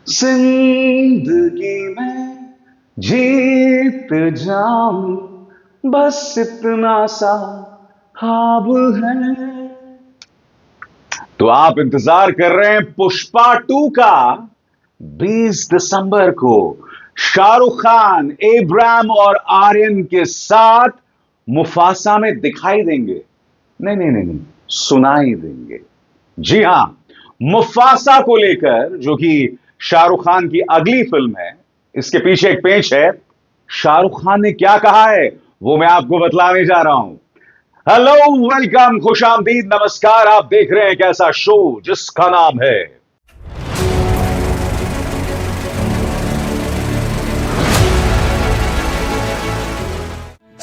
जिंदगी में जीत जाऊं, बस इतना सा ख्वाब है। तो आप इंतजार कर रहे हैं पुष्पा 2 का। 20 दिसंबर को शाहरुख खान, एब्राम और आर्यन के साथ मुफासा में दिखाई देंगे। नहीं नहीं नहीं नहीं, सुनाई देंगे। जी हां, मुफासा को लेकर, जो कि शाहरुख खान की अगली फिल्म है, इसके पीछे एक पेच है। शाहरुख खान ने क्या कहा है वो मैं आपको बतलाने जा रहा हूं। हेलो, वेलकम, खुश आमदीद, नमस्कार। आप देख रहे हैं एक ऐसा शो जिसका नाम है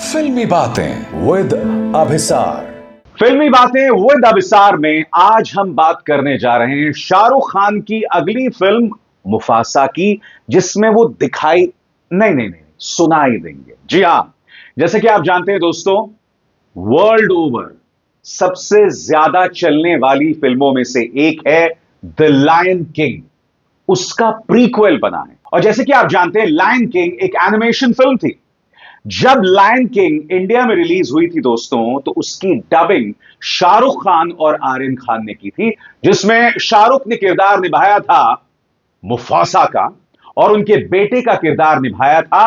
फिल्मी बातें विद अभिसार। फिल्मी बातें विद अभिसार में आज हम बात करने जा रहे हैं शाहरुख खान की अगली फिल्म मुफासा की, जिसमें वो दिखाई नहीं नहीं नहीं सुनाई देंगे। जी हां, जैसे कि आप जानते हैं दोस्तों, वर्ल्ड ओवर सबसे ज्यादा चलने वाली फिल्मों में से एक है द लायन किंग। उसका प्रीक्वल बना है। और जैसे कि आप जानते हैं, लायन किंग एक एनिमेशन फिल्म थी। जब लायन किंग इंडिया में रिलीज हुई थी दोस्तों, तो उसकी डबिंग शाहरुख खान और आर्यन खान ने की थी, जिसमें शाहरुख ने किरदार निभाया था मुफासा का, और उनके बेटे का किरदार निभाया था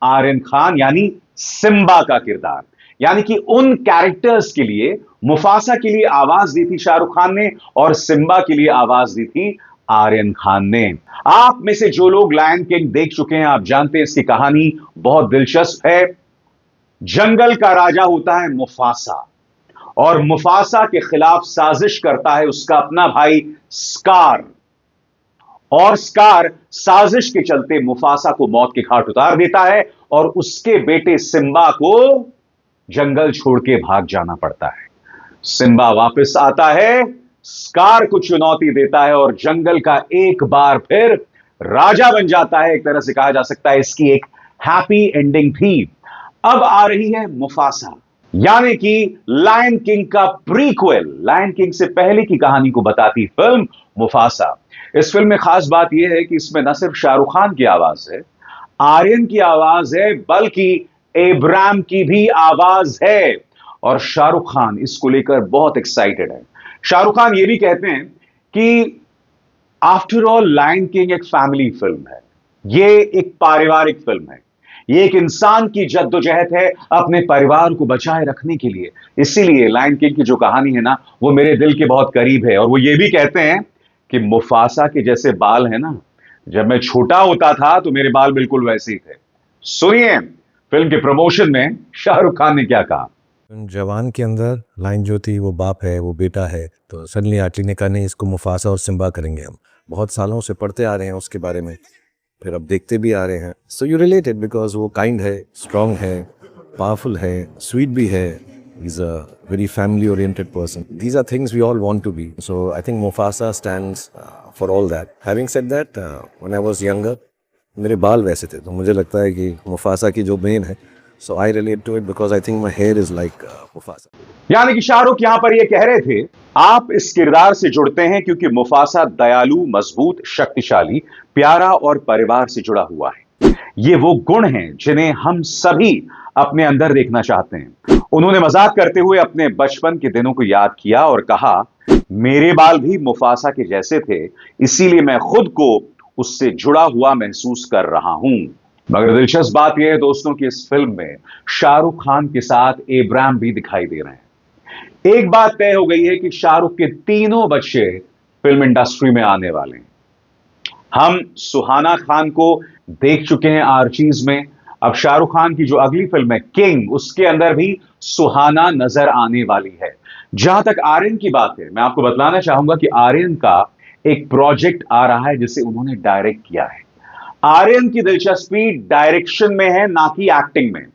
आर्यन खान, यानी सिम्बा का किरदार। यानी कि उन कैरेक्टर्स के लिए, मुफासा के लिए आवाज दी थी शाहरुख खान ने, और सिम्बा के लिए आवाज दी थी आर्यन खान ने। आप में से जो लोग लायन किंग देख चुके हैं, आप जानते हैं इसकी कहानी बहुत दिलचस्प है। जंगल का राजा होता है मुफासा, और मुफासा के खिलाफ साजिश करता है उसका अपना भाई स्कार। और स्कार साजिश के चलते मुफासा को मौत के घाट उतार देता है, और उसके बेटे सिम्बा को जंगल छोड़ के भाग जाना पड़ता है। सिम्बा वापस आता है, स्कार को चुनौती देता है, और जंगल का एक बार फिर राजा बन जाता है। एक तरह से कहा जा सकता है इसकी एक हैप्पी एंडिंग थी। अब आ रही है मुफासा, यानी कि लायन किंग का प्रीक्वल, लायन किंग से पहले की कहानी को बताती फिल्म मुफासा। इस फिल्म में खास बात यह है कि इसमें न सिर्फ शाहरुख खान की आवाज है, आर्यन की आवाज है, बल्कि एब्राम की भी आवाज है। और शाहरुख खान इसको लेकर बहुत एक्साइटेड है। शाहरुख खान यह भी कहते हैं कि आफ्टर ऑल लायन किंग एक फैमिली फिल्म है, यह एक पारिवारिक फिल्म है, यह एक इंसान की जद्दोजहद है अपने परिवार को बचाए रखने के लिए। इसीलिए लायन किंग की जो कहानी है ना, वो मेरे दिल के बहुत करीब है। और वो ये भी कहते हैं कि मुफासा के जैसे बाल है ना, जब मैं छोटा होता था तो मेरे बाल बिल्कुल वैसे ही थे। सुनिए फिल्म के प्रमोशन में शाहरुख खान ने क्या कहा। जवान के अंदर लाइन जो थी, वो बाप है, वो बेटा है, तो सडनली आर्टी ने कहा नहीं, इसको मुफासा और सिम्बा करेंगे हम। बहुत सालों से पढ़ते आ रहे हैं उसके बारे में, फिर अब देखते भी आ रहे हैं। सो यू रिलेटेड बिकॉज वो काइंड है, स्ट्रांग है, पावरफुल है, स्वीट भी है। He's a very family oriented person. These are things we all want to be. So I think Mufasa stands for all that. Having said that, when I was younger, मेरे बाल वैसे थे, तो मुझे लगता है कि मुफासा की जो मेन है, so I relate to it because I think my hair is like Mufasa. यानी कि शाहरुख यहां पर यह कह रहे थे, आप इस किरदार से जुड़ते हैं क्योंकि मुफासा दयालु, मजबूत, शक्तिशाली, प्यारा और परिवार से जुड़ा हुआ है। ये वो गुण हैं जिन्हें हम सभी अपने अंदर देखना चाहते हैं। उन्होंने मजाक करते हुए अपने बचपन के दिनों को याद किया और कहा, मेरे बाल भी मुफासा के जैसे थे, इसीलिए मैं खुद को उससे जुड़ा हुआ महसूस कर रहा हूं। मगर दिलचस्प बात यह है दोस्तों कि इस फिल्म में शाहरुख खान के साथ एब्राम भी दिखाई दे रहे हैं। एक बात तय हो गई है कि शाहरुख के तीनों बच्चे फिल्म इंडस्ट्री में आने वाले हैं। हम सुहाना खान को देख चुके हैं आर्चीज में। अब शाहरुख खान की जो अगली फिल्म है किंग, उसके अंदर भी सुहाना नजर आने वाली है। जहां तक आर्यन की बात है, मैं आपको बतलाना चाहूंगा कि आर्यन का एक प्रोजेक्ट आ रहा है जिसे उन्होंने डायरेक्ट किया है। आर्यन की दिलचस्पी डायरेक्शन में है, ना कि एक्टिंग में।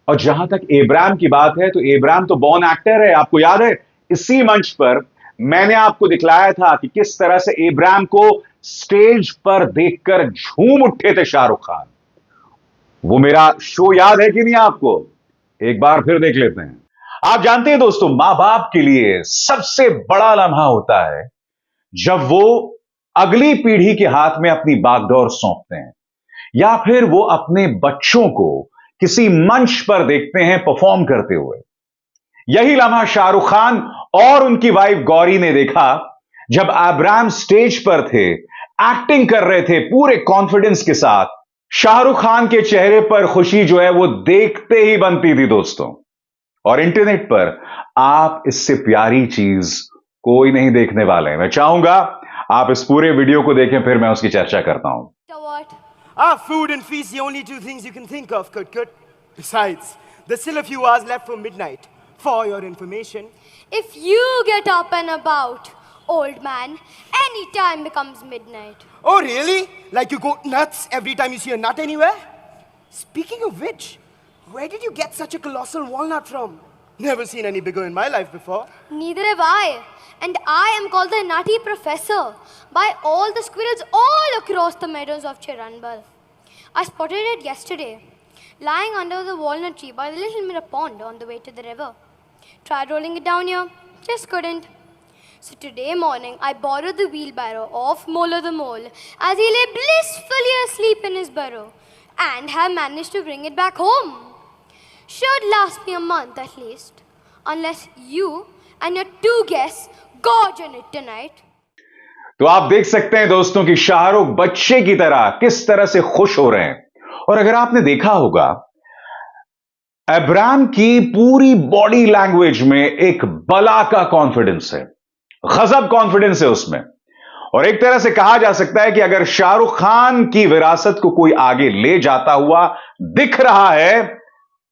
और जहां तक एब्राम की बात है, तो एब्राम तो बॉर्न एक्टर है। आपको याद है, इसी मंच पर मैंने आपको दिखलाया था कि किस तरह से एब्राम को स्टेज पर देखकर झूम उठे थे शाहरुख खान। वो मेरा शो याद है कि नहीं आपको? एक बार फिर देख लेते हैं। आप जानते हैं दोस्तों, मां बाप के लिए सबसे बड़ा लम्हा होता है जब वो अगली पीढ़ी के हाथ में अपनी बागडोर सौंपते हैं, या फिर वो अपने बच्चों को किसी मंच पर देखते हैं परफॉर्म करते हुए। यही लम्हा शाहरुख खान और उनकी वाइफ गौरी ने देखा जब अब्राहम स्टेज पर थे, एक्टिंग कर रहे थे पूरे कॉन्फिडेंस के साथ। शाहरुख खान के चेहरे पर खुशी जो है वो देखते ही बनती थी दोस्तों। और इंटरनेट पर आप इससे प्यारी चीज कोई नहीं देखने वाले हैं। मैं चाहूंगा आप इस पूरे वीडियो को देखें, फिर मैं उसकी चर्चा करता हूं। Food and feast, the only two things you can think of, Kut. Besides, there's still a few hours left for midnight. For your information, if you get up and about, old man, any time becomes midnight. Oh, really? Like you go nuts every time you see a nut anywhere? Speaking of which, where did you get such a colossal walnut from? Never seen any bigger in my life before. Neither have I. And I am called the Nutty Professor by all the squirrels all across the meadows of Chiranbal. I spotted it yesterday, lying under the walnut tree by the little mirror pond on the way to the river. Tried rolling it down here, just couldn't. So today morning, I borrowed the wheelbarrow of Mola the Mole as he lay blissfully asleep in his burrow, and have managed to bring it back home. Should last me a month at least, unless you and your two guests gorge on it tonight. तो आप देख सकते हैं दोस्तों कि शाहरुख बच्चे की तरह किस तरह से खुश हो रहे हैं। और अगर आपने देखा होगा, अब्राहम की पूरी बॉडी लैंग्वेज में एक बला का कॉन्फिडेंस है, गजब कॉन्फिडेंस है उसमें। और एक तरह से कहा जा सकता है कि अगर शाहरुख खान की विरासत को कोई आगे ले जाता हुआ दिख रहा है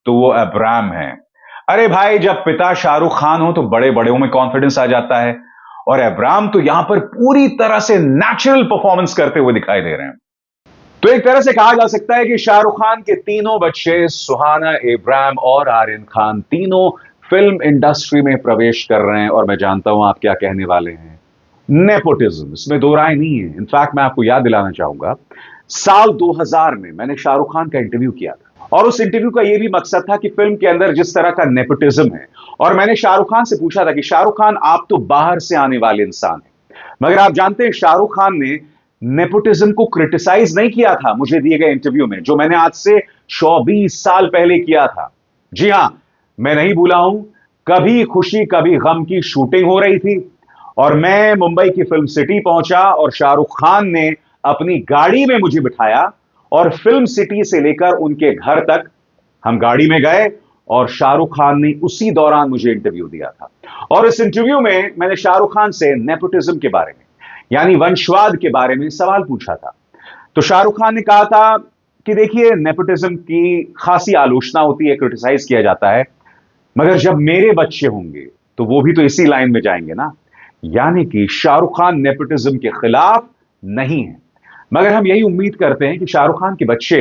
तो वो अब्राहम है। अरे भाई, जब पिता शाहरुख खान हो तो बड़े बड़ों में कॉन्फिडेंस आ जाता है, और अब्राहम तो यहां पर पूरी तरह से नेचुरल परफॉर्मेंस करते हुए दिखाई दे रहे हैं। तो एक तरह से कहा जा सकता है कि शाहरुख खान के तीनों बच्चे सुहाना, अब्राहम और आर्यन खान तीनों फिल्म इंडस्ट्री में प्रवेश कर रहे हैं। और मैं जानता हूं आप क्या कहने वाले हैं, नेपोटिज्म, इसमें दो राय नहीं है। इनफैक्ट मैं आपको याद दिलाना चाहूंगा, साल 2000 में मैंने शाहरुख खान का इंटरव्यू किया था, और उस इंटरव्यू का यह भी मकसद था कि फिल्म के अंदर जिस तरह का नेपोटिज्म है, और मैंने शाहरुख खान से पूछा था कि शाहरुख खान, आप तो बाहर से आने वाले इंसान हैं, मगर आप जानते हैं शाहरुख खान ने नेपोटिज्म को क्रिटिसाइज नहीं किया था मुझे दिए गए इंटरव्यू में, जो मैंने आज से 24 साल पहले किया था। जी हां, मैं नहीं भूला हूं, कभी खुशी कभी गम की शूटिंग हो रही थी, और मैं मुंबई की फिल्म सिटी पहुंचा, और शाहरुख खान ने अपनी गाड़ी में मुझे बिठाया, और फिल्म सिटी से लेकर उनके घर तक हम गाड़ी में गए, और शाहरुख खान ने उसी दौरान मुझे इंटरव्यू दिया था। और इस इंटरव्यू में मैंने शाहरुख खान से नेपोटिज्म के बारे में, यानी वंशवाद के बारे में सवाल पूछा था। तो शाहरुख खान ने कहा था कि देखिए, नेपोटिज्म की खासी आलोचना होती है, क्रिटिसाइज किया जाता है, मगर जब मेरे बच्चे होंगे तो वो भी तो इसी लाइन में जाएंगे ना। यानी कि शाहरुख खान नेपोटिज्म के खिलाफ नहीं है, मगर हम यही उम्मीद करते हैं कि शाहरुख खान के बच्चे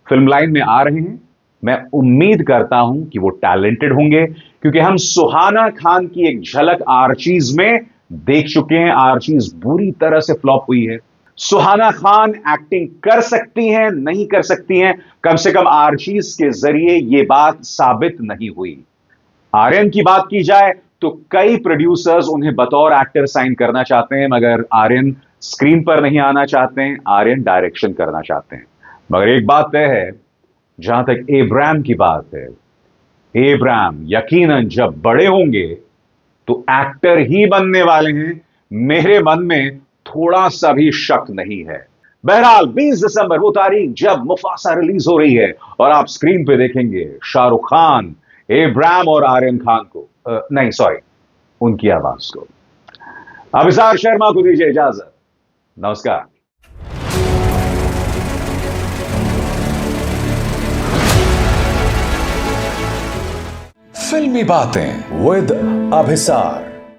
फिल्म लाइन में आ रहे हैं। मैं उम्मीद करता हूं कि वो टैलेंटेड होंगे, क्योंकि हम सुहाना खान की एक झलक आर्चीज में देख चुके हैं। आर्चीज बुरी तरह से फ्लॉप हुई है। सुहाना खान एक्टिंग कर सकती हैं, नहीं कर सकती हैं, कम से कम आर्चीज के जरिए यह बात साबित नहीं हुई। आर्यन की बात की जाए तो कई प्रोड्यूसर्स उन्हें बतौर एक्टर साइन करना चाहते हैं, मगर आर्यन स्क्रीन पर नहीं आना चाहते हैं, आर्यन डायरेक्शन करना चाहते हैं। मगर एक बात तय है, जहां तक अब्राहम की बात है, अब्राहम यकीनन जब बड़े होंगे तो एक्टर ही बनने वाले हैं, मेरे मन में थोड़ा सा भी शक नहीं है। बहरहाल 20 दिसंबर वो तारीख जब मुफासा रिलीज हो रही है, और आप स्क्रीन पे देखेंगे शाहरुख खान, अब्राहम और आर्यन खान को, नहीं सॉरी, उनकी आवाज को। अभिसार शर्मा को दीजिए इजाजत। नमस्कार। फिल्मी बातें विद अभिसार।